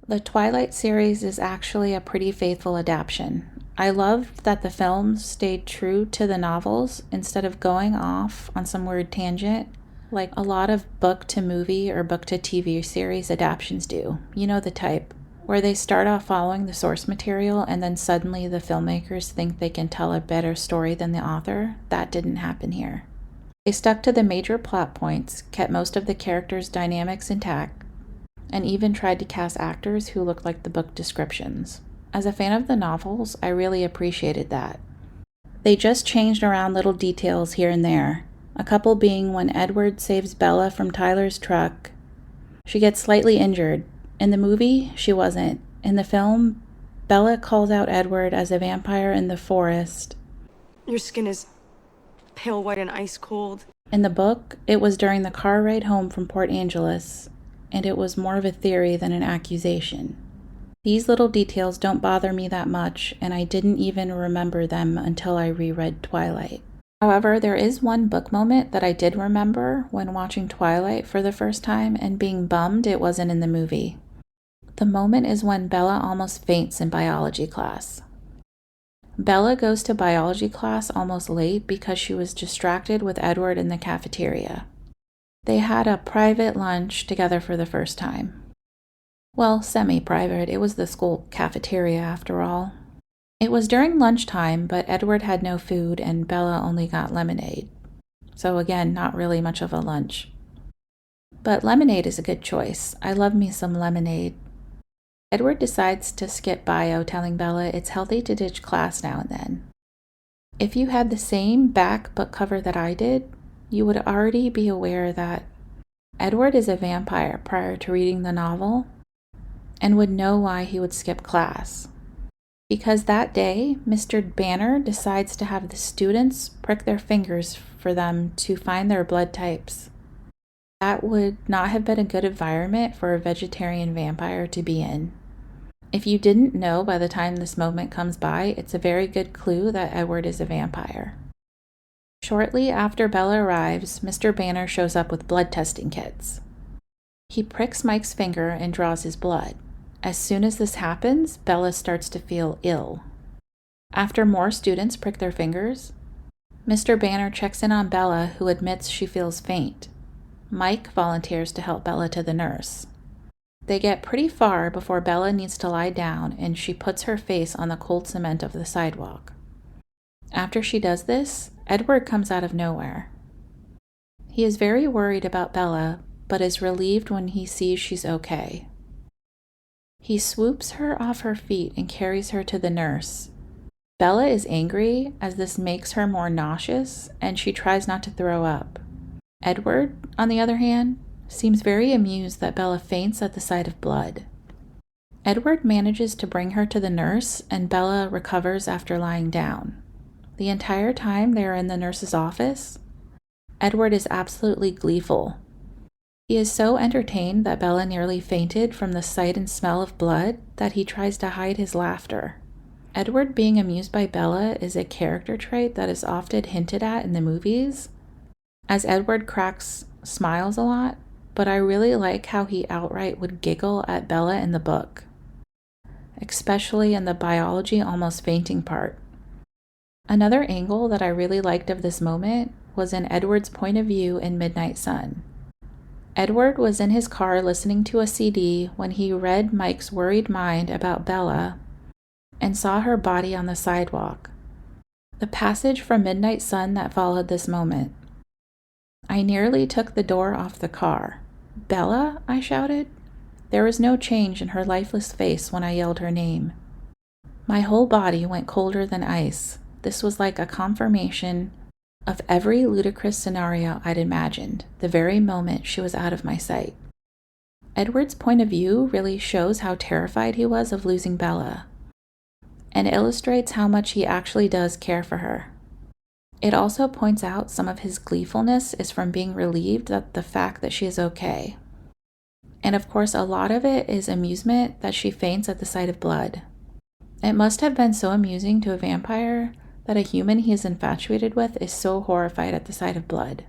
The Twilight series is actually a pretty faithful adaptation. I loved that the films stayed true to the novels instead of going off on some weird tangent like a lot of book to movie or book to TV series adaptations do. You know the type, where they start off following the source material and then suddenly the filmmakers think they can tell a better story than the author. That didn't happen here. They stuck to the major plot points, kept most of the characters' dynamics intact, and even tried to cast actors who looked like the book descriptions. As a fan of the novels, I really appreciated that. They just changed around little details here and there, a couple being when Edward saves Bella from Tyler's truck. She gets slightly injured. In the movie, she wasn't. In the film, Bella calls out Edward as a vampire in the forest. Your skin is pale white and ice cold. In the book, it was during the car ride home from Port Angeles, and it was more of a theory than an accusation. These little details don't bother me that much, and I didn't even remember them until I reread Twilight. However, there is one book moment that I did remember when watching Twilight for the first time and being bummed it wasn't in the movie. The moment is when Bella almost faints in biology class. Bella goes to biology class almost late because she was distracted with Edward in the cafeteria. They had a private lunch together for the first time. Well, semi-private, it was the school cafeteria after all. It was during lunchtime, but Edward had no food and Bella only got lemonade. So again, not really much of a lunch. But lemonade is a good choice. I love me some lemonade. Edward decides to skip bio, telling Bella it's healthy to ditch class now and then. If you had the same back book cover that I did, you would already be aware that Edward is a vampire prior to reading the novel and would know why he would skip class. Because that day, Mr. Banner decides to have the students prick their fingers for them to find their blood types. That would not have been a good environment for a vegetarian vampire to be in. If you didn't know by the time this moment comes by, it's a very good clue that Edward is a vampire. Shortly after Bella arrives, Mr. Banner shows up with blood testing kits. He pricks Mike's finger and draws his blood. As soon as this happens, Bella starts to feel ill. After more students prick their fingers, Mr. Banner checks in on Bella, who admits she feels faint. Mike volunteers to help Bella to the nurse. They get pretty far before Bella needs to lie down and she puts her face on the cold cement of the sidewalk. After she does this, Edward comes out of nowhere. He is very worried about Bella, but is relieved when he sees she's okay. He swoops her off her feet and carries her to the nurse. Bella is angry as this makes her more nauseous and she tries not to throw up. Edward, on the other hand, seems very amused that Bella faints at the sight of blood. Edward manages to bring her to the nurse and Bella recovers after lying down. The entire time they are in the nurse's office, Edward is absolutely gleeful. He is so entertained that Bella nearly fainted from the sight and smell of blood that he tries to hide his laughter. Edward being amused by Bella is a character trait that is often hinted at in the movies, as Edward cracks smiles a lot, but I really like how he outright would giggle at Bella in the book, especially in the biology almost fainting part. Another angle that I really liked of this moment was in Edward's point of view in Midnight Sun. Edward was in his car listening to a CD when he read Mike's worried mind about Bella and saw her body on the sidewalk. The passage from Midnight Sun that followed this moment. I nearly took the door off the car. "Bella?" I shouted. There was no change in her lifeless face when I yelled her name. My whole body went colder than ice. This was like a confirmation of every ludicrous scenario I'd imagined, the very moment she was out of my sight. Edward's point of view really shows how terrified he was of losing Bella, and illustrates how much he actually does care for her. It also points out some of his gleefulness is from being relieved at the fact that she is okay. And of course, a lot of it is amusement that she faints at the sight of blood. It must have been so amusing to a vampire that a human he is infatuated with is so horrified at the sight of blood.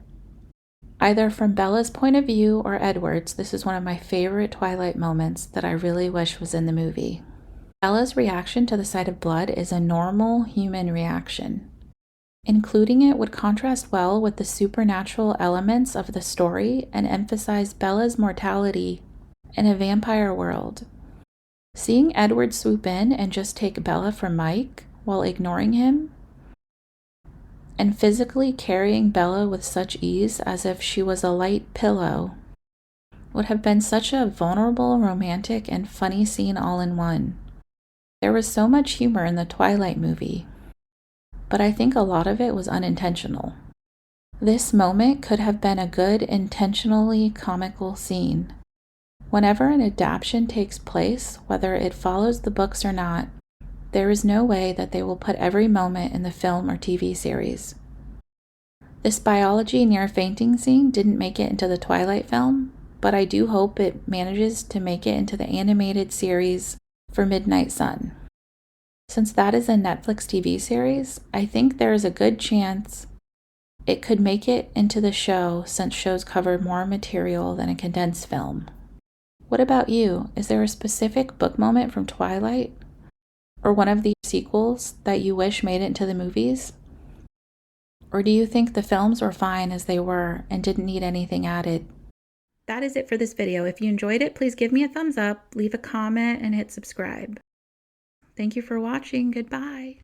Either from Bella's point of view or Edward's, this is one of my favorite Twilight moments that I really wish was in the movie. Bella's reaction to the sight of blood is a normal human reaction. Including it would contrast well with the supernatural elements of the story and emphasize Bella's mortality in a vampire world. Seeing Edward swoop in and just take Bella from Mike while ignoring him, and physically carrying Bella with such ease as if she was a light pillow, would have been such a vulnerable, romantic, and funny scene all in one. There was so much humor in the Twilight movie, but I think a lot of it was unintentional. This moment could have been a good, intentionally comical scene. Whenever an adaptation takes place, whether it follows the books or not, there is no way that they will put every moment in the film or TV series. This biology near fainting scene didn't make it into the Twilight film, but I do hope it manages to make it into the animated series for Midnight Sun. Since that is a Netflix TV series, I think there is a good chance it could make it into the show since shows cover more material than a condensed film. What about you? Is there a specific book moment from Twilight or one of the sequels that you wish made it into the movies? Or do you think the films were fine as they were and didn't need anything added? That is it for this video. If you enjoyed it, please give me a thumbs up, leave a comment, and hit subscribe. Thank you for watching. Goodbye.